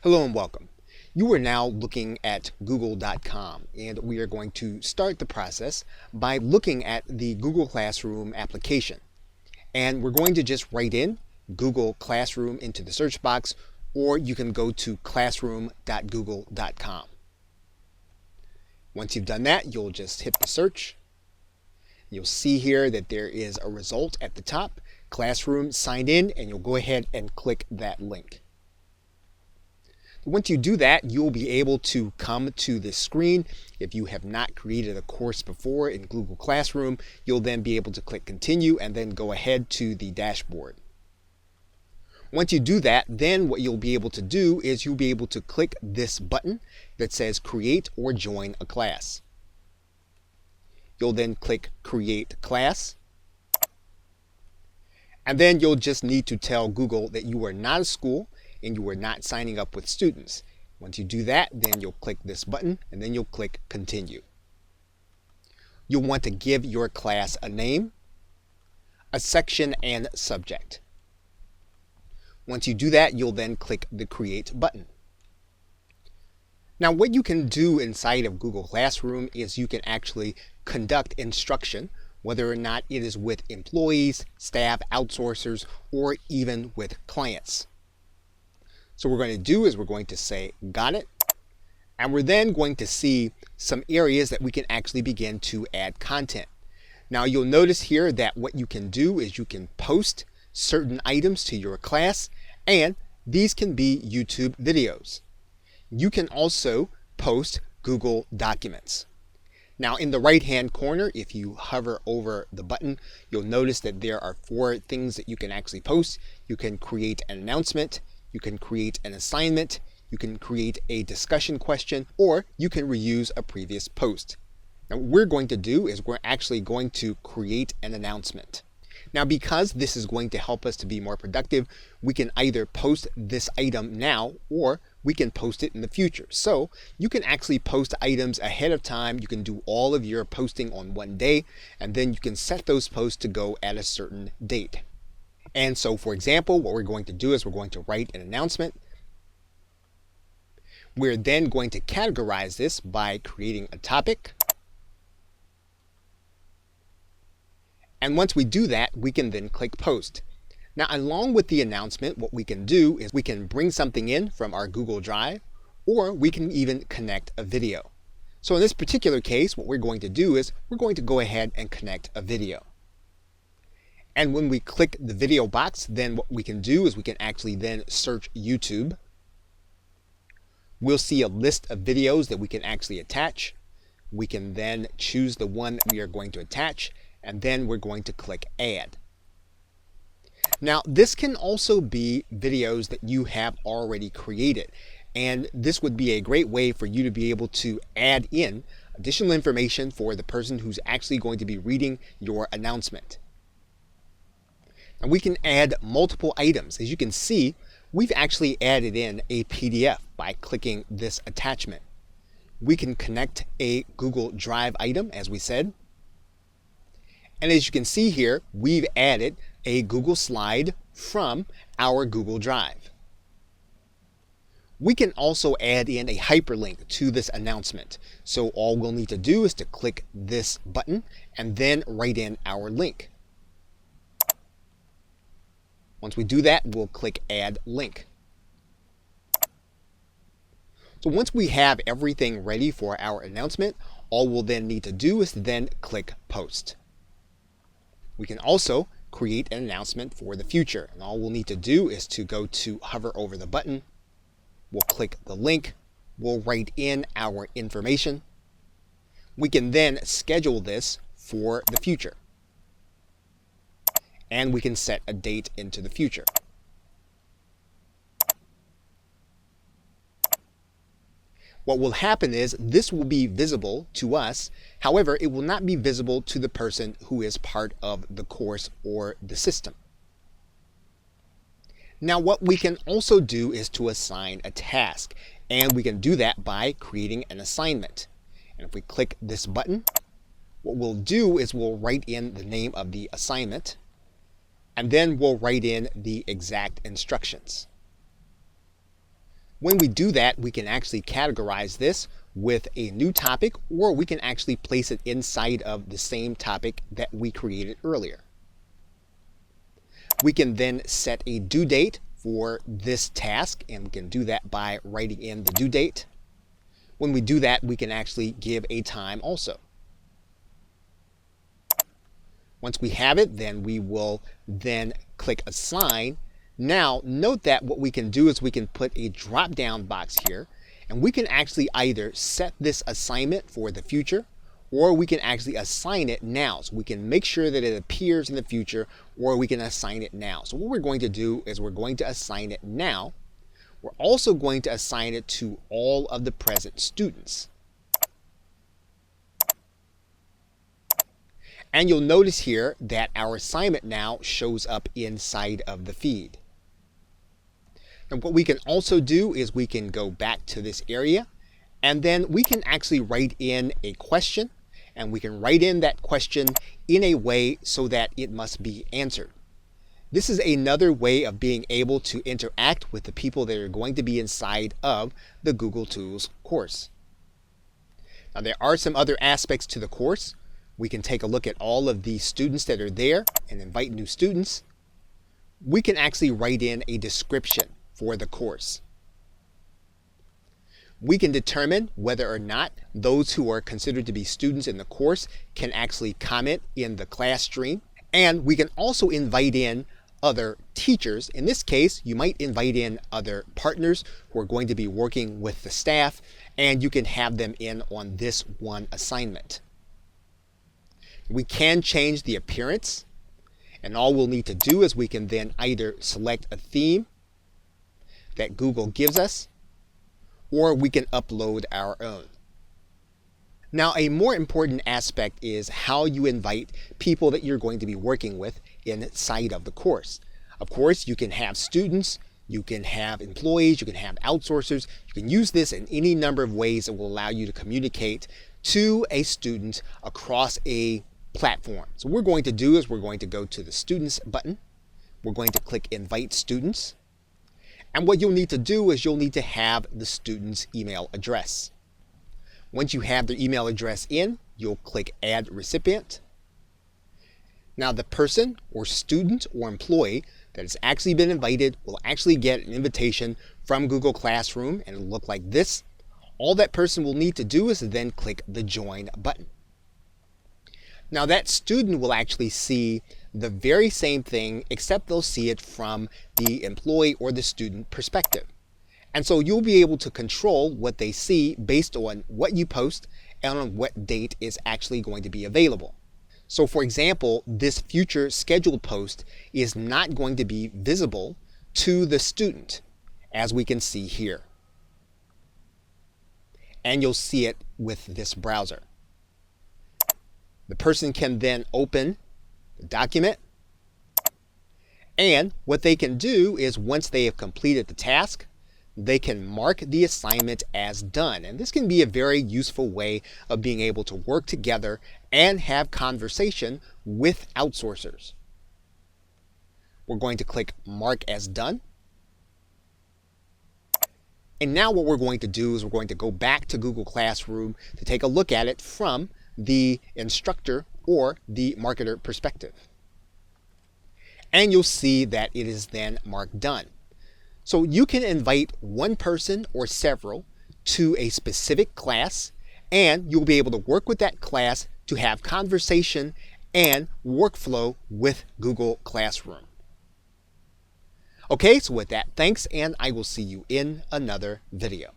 Hello and welcome. You are now looking at Google.com, and we are going to start the process by looking at the Google Classroom application. And we're going to just write in Google Classroom into the search box, or you can go to classroom.google.com. Once you've done that, you'll just hit the search. You'll see here that there is a result at the top, Classroom signed in, and you'll go ahead and click that link. Once you do that, you'll be able to come to this screen. If you have not created a course before in Google Classroom, you'll then be able to click continue and then go ahead to the dashboard. Once you do that, then what you'll be able to do is you'll be able to click this button that says create or join a class. You'll then click create class. And then you'll just need to tell Google that you are not a school and you are not signing up with students. Once you do that, then you'll click this button and then you'll click continue. You'll want to give your class a name, a section, and subject. Once you do that, you'll then click the create button. Now what you can do inside of Google Classroom is you can actually conduct instruction, whether or not it is with employees, staff, outsourcers, or even with clients. So what we're going to do is we're going to say got it, and we're then going to see some areas that we can actually begin to add content. Now you'll notice here that what you can do is you can post certain items to your class, and these can be YouTube videos. You can also post Google Documents. Now in the right hand corner, if you hover over the button, you'll notice that there are 4 things that you can actually post. You can create an announcement, you can create an assignment, you can create a discussion question, or you can reuse a previous post. Now what we're going to do is we're actually going to create an announcement. Now because this is going to help us to be more productive, we can either post this item now or we can post it in the future. So you can actually post items ahead of time. You can do all of your posting on one day, and then you can set those posts to go at a certain date. And so for example, what we're going to do is we're going to write an announcement. We're then going to categorize this by creating a topic. And once we do that, we can then click post. Now along with the announcement, what we can do is we can bring something in from our Google Drive, or we can even connect a video. So in this particular case, what we're going to do is we're going to go ahead and connect a video. And when we click the video box, then what we can do is we can actually then search YouTube. We'll see a list of videos that we can actually attach. We can then choose the one that we are going to attach, and then we're going to click add. Now this can also be videos that you have already created, and this would be a great way for you to be able to add in additional information for the person who's actually going to be reading your announcement. And we can add multiple items. As you can see, we've actually added in a PDF by clicking this attachment. We can connect a Google Drive item, as we said. And as you can see here, we've added a Google slide from our Google Drive. We can also add in a hyperlink to this announcement. So all we'll need to do is to click this button and then write in our link. Once we do that, we'll click add link. So once we have everything ready for our announcement, all we'll then need to do is to then click post. We can also create an announcement for the future, and all we'll need to do is to go to hover over the button. We'll click the link. We'll write in our information. We can then schedule this for the future. And we can set a date into the future. What will happen is this will be visible to us. However, it will not be visible to the person who is part of the course or the system. Now what we can also do is to assign a task, and we can do that by creating an assignment. And if we click this button, what we'll do is we'll write in the name of the assignment, and then we'll write in the exact instructions. When we do that, we can actually categorize this with a new topic, or we can actually place it inside of the same topic that we created earlier. We can then set a due date for this task, and we can do that by writing in the due date. When we do that, we can actually give a time also. Once we have it, then we will then click Assign. Now, note that what we can do is we can put a drop-down box here, and we can actually either set this assignment for the future, or we can actually assign it now. So we can make sure that it appears in the future, or we can assign it now. So what we're going to do is we're going to assign it now. We're also going to assign it to all of the present students. And you'll notice here that our assignment now shows up inside of the feed. And what we can also do is we can go back to this area, and then we can actually write in a question, and we can write in that question in a way so that it must be answered. This is another way of being able to interact with the people that are going to be inside of the Google Tools course. Now, there are some other aspects to the course. We can take a look at all of the students that are there and invite new students. We can actually write in a description for the course. We can determine whether or not those who are considered to be students in the course can actually comment in the class stream. And we can also invite in other teachers. In this case, you might invite in other partners who are going to be working with the staff, and you can have them in on this one assignment. We can change the appearance, and all we'll need to do is we can then either select a theme that Google gives us, or we can upload our own. Now, a more important aspect is how you invite people that you're going to be working with inside of the course. Of course, you can have students, you can have employees, you can have outsourcers. You can use this in any number of ways that will allow you to communicate to a student across a platform. So what we're going to do is we're going to go to the Students button. We're going to click Invite Students. And what you'll need to do is you'll need to have the student's email address. Once you have their email address in, you'll click Add Recipient. Now, the person or student or employee that has actually been invited will actually get an invitation from Google Classroom, and it'll look like this. All that person will need to do is then click the Join button. Now, that student will actually see the very same thing, except they'll see it from the employee or the student perspective. And so you'll be able to control what they see based on what you post and on what date is actually going to be available. So for example, this future scheduled post is not going to be visible to the student, as we can see here. And you'll see it with this browser. The person can then open the document, and what they can do is once they have completed the task, they can mark the assignment as done. And this can be a very useful way of being able to work together and have conversation with outsourcers. We're going to click Mark as Done. And now what we're going to do is we're going to go back to Google Classroom to take a look at it from the instructor or the marketer perspective. And you'll see that it is then marked done. So you can invite one person or several to a specific class, and you'll be able to work with that class to have conversation and workflow with Google Classroom. Okay, so with that, thanks, and I will see you in another video.